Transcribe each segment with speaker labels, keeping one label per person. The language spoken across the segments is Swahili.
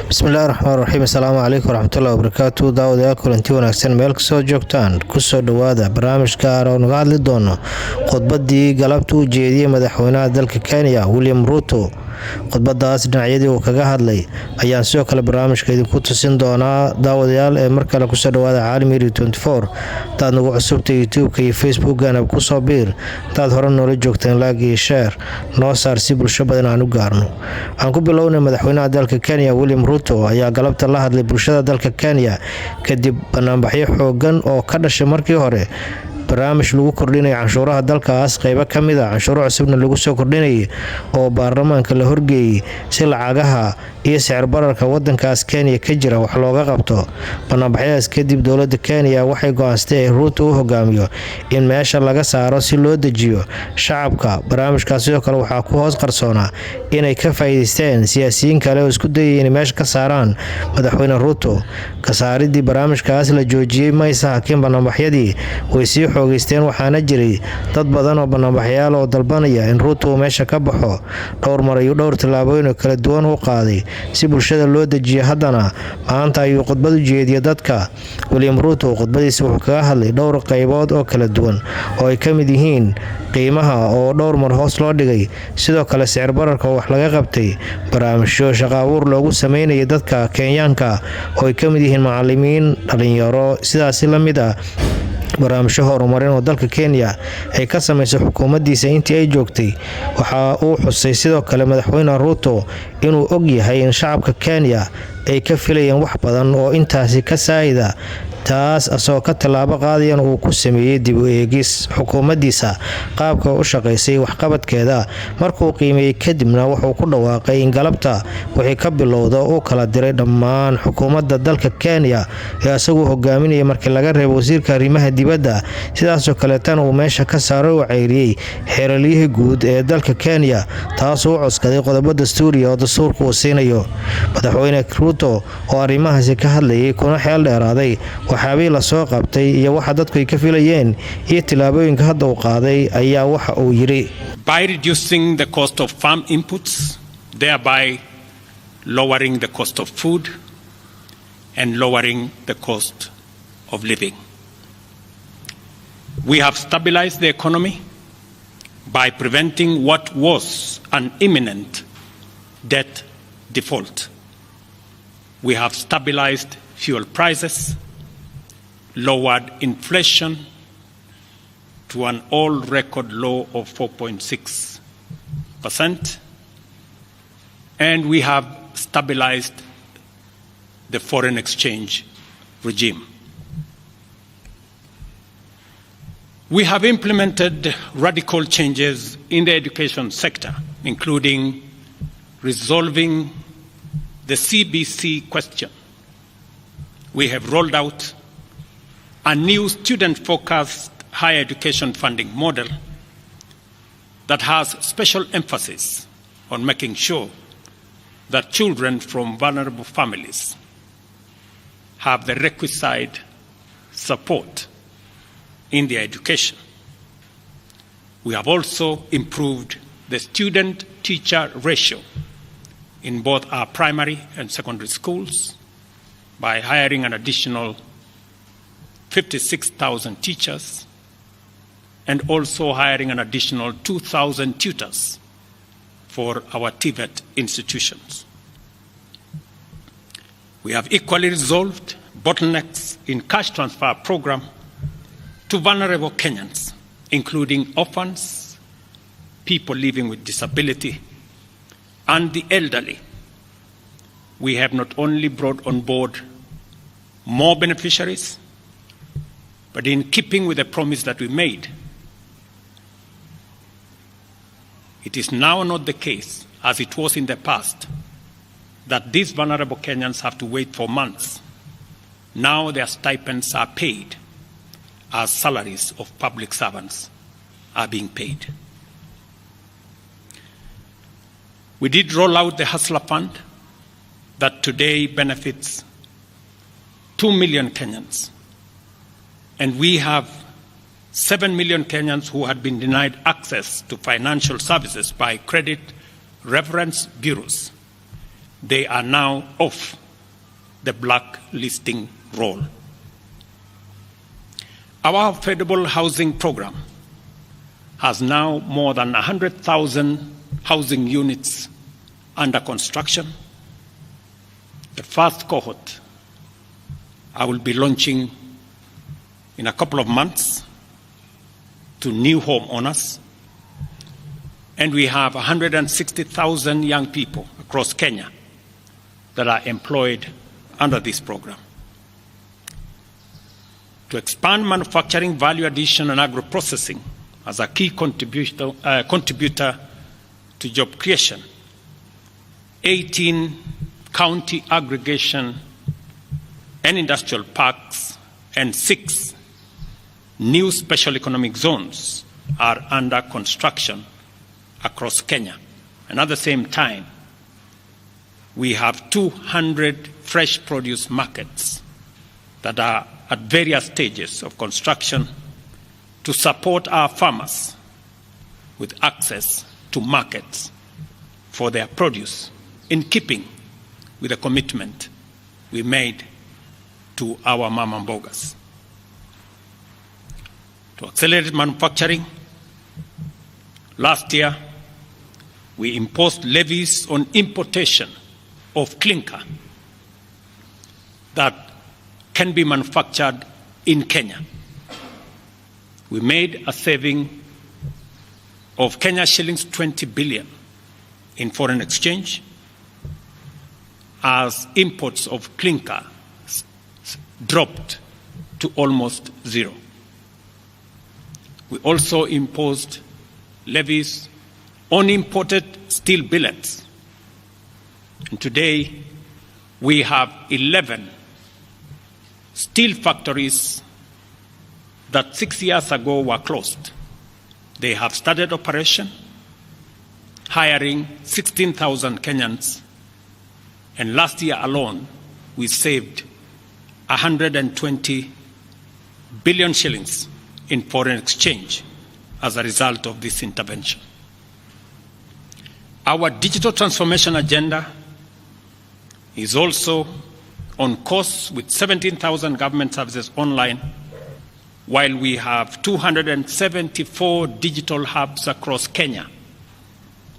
Speaker 1: bismillaahir rahmaanir rahiim. Assalaamu calaykum waraxmatullaahi wabarakaatuh. daawadayaal kulanti wanaagsan meel kasoo joogtaan kusoo dhawaada barnaamij gaar oo naga hadli doono khudbadii galabta u jeediyey madaxweynaha dalka Kenya William Ruto. khudbadaas dhinacyadii uu kaga hadlay ayaan sidoo kale barnaamijka idinku tusin doonaa. daawadayaal ee mar kale kusoo dhawaada caalami 24 taad nagu cusubta youtube-ka iyo facebook-gana kusoo biir taad hore noola joogteen like iyo share noo saar si bulsho badan aan u gaarno. aan ku bilownay madaxweynaha dalka Kenya William Ruto ayaa galabta la hadlay bulshada dalka Kenya kadib banaanbaxyo xoogan oo ka dhashay markii hore barnaamij lagu kordhinay canshuuraha dalkaas qaybo kamid ah canshuuro cusubna lagu soo kordhinay oo baarlamaanka la horgeeyay si lacagaha iyo sicir bararka wadankaas Kenya ka jira wax looga qabto. banaanbaxyadaas kadib dowladda Kenya waxay go'aansatay Ruto u hogaamiyo in meesha laga saaro si loo dejiyo shacabka. barnaamijkaas sidoo kale waxaa ku hoos qarsoona inay ka faa'iideysteen siyaasiyiin kale oo isku dayay in meesha ka saaraan madaxweyne Ruto. ka saaridii barnaamijkaas la joojiyay maysa hakin banaanbaxyadii way sii xoogeysteen waxaana jiray dad badan oo banaanbaxyaal oo dalbanaya in Ruto meesha ka baxo. dhowr mar iyo dhowr tallaabooyin oo kala duwan u qaaday si bulshada loo dejiyo. haddana maanta ayuu khudbad u jeediyay dadka. William Ruto khudbadiisa wuxuu kaga hadlay dhowr qaybood oo kala duwan oo ay ka mid yihiin qiimaha oo dhowr mar hoos loo dhigay, sidoo kale sicir bararka oo wax laga qabtay, barnaamijyo shaqo abuur loogu sameeyay dadka Kenyaanka oo ay ka mid yihiin macallimiin, dhalinyaro, sidaas la mid ah barnaamijyo horumarin oo dalka Kenya ay ka sameysay xukuumaddiisa intii ay joogtay. waxa uu xusay sidoo kale madaxweyne Ruto inuu og yahay in shacabka Kenya ay ka filayeen wax badan oo intaasi ka saayida taas asoo ka tallaabo qaadayan uu ku sameeyay dib u eegis xukuumaddiisa qaabka u shaqeysay waxqabadkeeda. markuu qiimeeyay kadibna wuxuu ku dhawaaqay in galabta wixii ka bilowda uu kala diray dhammaan xukuumadda dalka Kenya ee asagu hogaaminayay markii laga reebo wasiirka arrimaha dibadda. sidaas oo kale tan uu meesha ka saaray oo ceyriyay xeer ilaaliyihii guud ee dalka Kenya taas oo codsaday qodobo dastuuri oo dastuurku uu siinayo. madaxweyne Ruto oo arrimahaasi ka hadlayay kuna xeel dheeraaday waxaabii la soo qabtay iyo waxa dadku ay ka filayeen iyo tilaabooyinka hadda uu qaaday ayaa waxa uu yiri:
Speaker 2: by reducing the cost of farm inputs, thereby lowering the cost of food and lowering the cost of living. We have stabilized the economy by preventing what was an imminent debt default. We have stabilized fuel prices, lowered inflation to an all-record low of 4.6%, and we have stabilized the foreign exchange regime. We have implemented radical changes in the education sector, including resolving the CBC question. We have rolled out a new student-focused higher education funding model that has special emphasis on making sure that children from vulnerable families have the requisite support in their education. We have also improved the student-teacher ratio in both our primary and secondary schools by hiring an additional 56,000 teachers and also hiring an additional 2,000 tutors for our TVET institutions. We have equally resolved bottlenecks in cash transfer program to vulnerable Kenyans, including orphans, people living with disability, and the elderly. We have not only brought on board more beneficiaries, but in keeping with the promise that we made, it is now not the case, as it was in the past, that these vulnerable Kenyans have to wait for months. Now their stipends are paid as salaries of public servants are being paid. We did roll out the Hustler Fund that today benefits 2 million Kenyans. And we have 7 million Kenyans who had been denied access to financial services by credit reference bureaus. they are now off the blacklisting roll. Our affordable housing program has now more than 100,000 housing units under construction. The first cohort I will be launching in a couple of months to new homeowners. And we have 160,000 young people across Kenya that are employed under this program. To expand manufacturing, value addition, and agro-processing as a key contributor to job creation, 18 county aggregation and industrial parks and 6 new special economic zones are under construction across Kenya. And at the same time, we have 200 fresh produce markets that are at various stages of construction to support our farmers with access to markets for their produce, in keeping with the commitment we made to our mama mbogas. To accelerate manufacturing, last year we imposed levies on importation of clinker that can be manufactured in Kenya. We made a saving of Kenya shillings 20 billion in foreign exchange as imports of clinker dropped to almost zero. We also imposed levies on imported steel billets. And today, we have 11 steel factories that 6 years ago were closed. They have started operation, hiring 16,000 Kenyans. And last year alone, we saved 120 billion shillings in foreign exchange as a result of this intervention. Our digital transformation agenda is also on course with 17,000 government services online, while we have 274 digital hubs across Kenya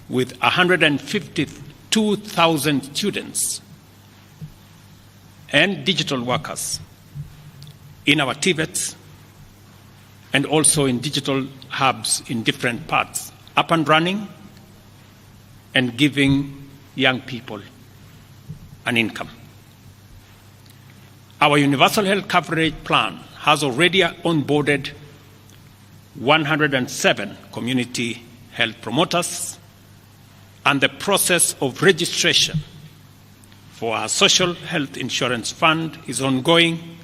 Speaker 2: with 152,000 students and digital workers in our TVETs and also in digital hubs in different parts, up and running and giving young people an income. Our universal health coverage plan has already onboarded 107 community health promoters, and the process of registration for our social health insurance fund is ongoing,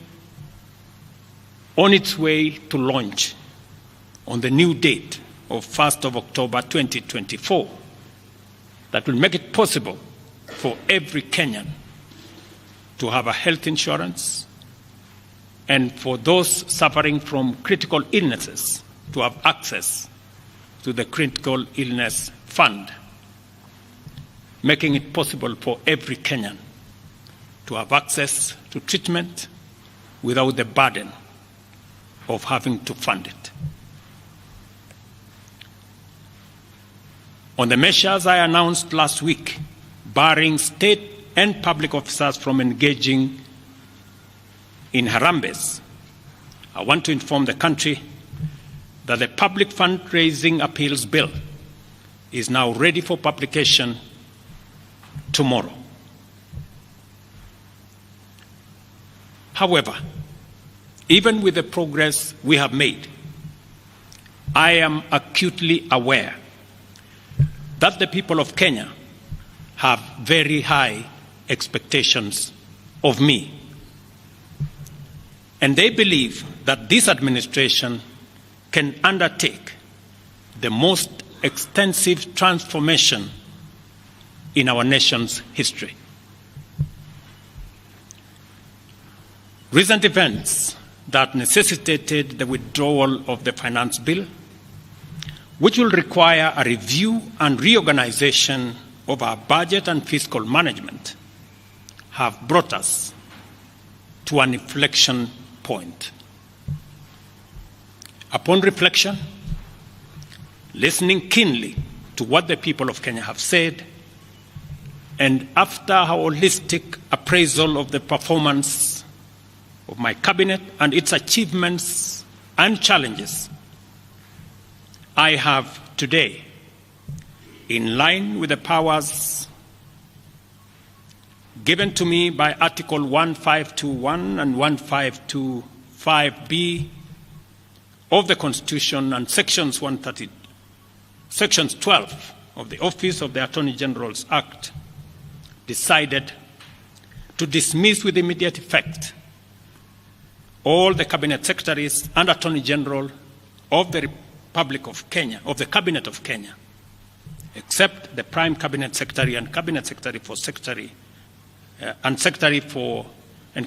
Speaker 2: on its way to launch on the new date of 1st of October 2024 that will make it possible for every Kenyan to have a health insurance, and for those suffering from critical illnesses to have access to the critical illness fund, making it possible for every Kenyan to have access to treatment without the burden of having to fund it. On the measures I announced last week, barring state and public officers from engaging in harambes, I want to inform the country that the Public Fundraising Appeals Bill is now ready for publication tomorrow. However, even with the progress we have made, I am acutely aware that the people of Kenya have very high expectations of me. And they believe that this administration can undertake the most extensive transformation in our nation's history. Recent events that necessitated the withdrawal of the finance bill, which will require a review and reorganization of our budget and fiscal management have brought us to an inflection point. Upon reflection, listening keenly to what the people of Kenya have said, and after a holistic appraisal of the performance of my cabinet and its achievements and challenges, I have today, in line with the powers given to me by Article 1521 and 1525B of the Constitution and Sections 12 of the Office of the Attorney General's Act, decided to dismiss with immediate effect all the Cabinet Secretaries and Attorney General of the Republic of Kenya, of the Cabinet of Kenya, except the Prime Cabinet Secretary and Cabinet Secretary for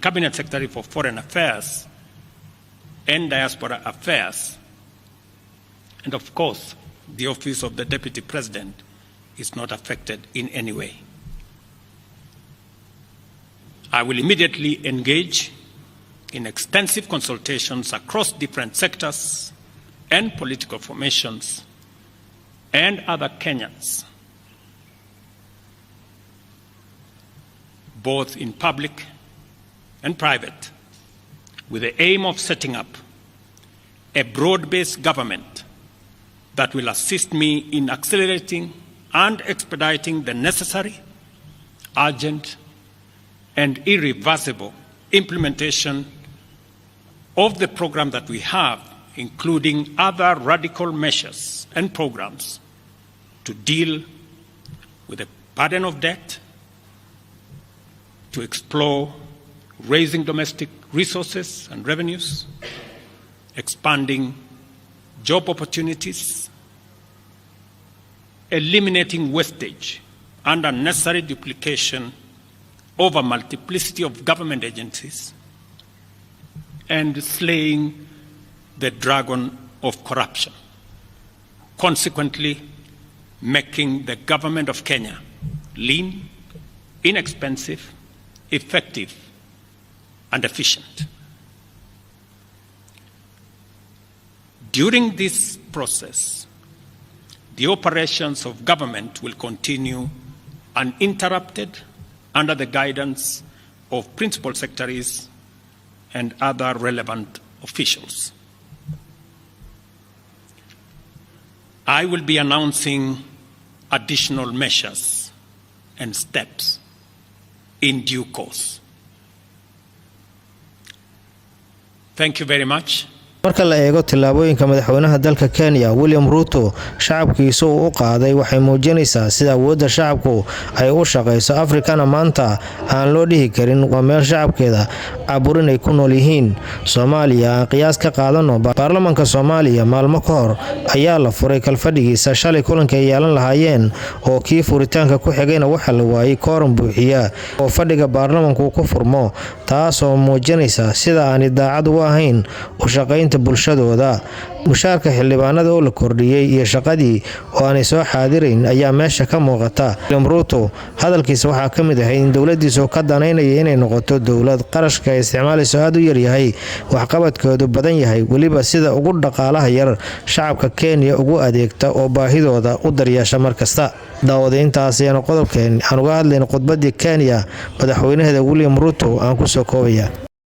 Speaker 2: Cabinet Secretary for Foreign Affairs and Diaspora Affairs. And of course, the Office of the Deputy President is not affected in any way. I will immediately engage in extensive consultations across different sectors and political formations and other Kenyans, both in public and private, with the aim of setting up a broad-based government that will assist me in accelerating and expediting the necessary, urgent, and irreversible implementation of the program that we have, including other radical measures and programs to deal with the burden of debt, to explore raising domestic resources and revenues, expanding job opportunities, eliminating wastage and unnecessary duplication of a multiplicity of government agencies, and slaying the dragon of corruption, consequently making the government of Kenya lean, inexpensive, effective, and efficient. During this process, the operations of government will continue uninterrupted under the guidance of principal secretaries and other relevant officials. I will be announcing additional measures and steps in due course. Thank you very much.
Speaker 1: marka la eego tilaabooyinka madaxweynaha dalka Kenya William Ruto shacabkiisa uu qaaday waxay muujinaysaa sida awoodda shacabku ay u shaqeyso Afrikana maanta aan loo dhihi karin waa meel shacabkeeda abuurin ay ku nool yihiin Soomaaliya qiyaas ka qaadano baarlamaanka Soomaaliya maalmo ka hor ayaa la furay kalfadhigiisa shalay kulanka ay yeelan lahaayeen oo kii furitaanka ku xigayna waxa la waayay kooran buuxiya oo fadhiga baarlamaanku ku furmo taas oo muujinaysa sida aan daacad u ahayn u shaqeynta bulshadooda mushaarka xildhibaanada oo la kordhiyay iyo shaqadii oo aan soo xaadirin ayaa meesha ka muuqata. Ruto hadalkiisa waxa ka mid ah in dawladdiisu ka danaynayay inay noqoto dawlad qarashka isticmaalayso aad u yar yahay wax qabadkoodu badan yahay waliba sida ugu dhaqaalaha yar shacabka Kenya ugu adeegta oo baahidooda u daryeesha markasta. daawadeyntaas ayaan qodobkeen aan uga hadlayno khudbadii Kenya madaxweynaha William Ruto aan ku soo koobaya.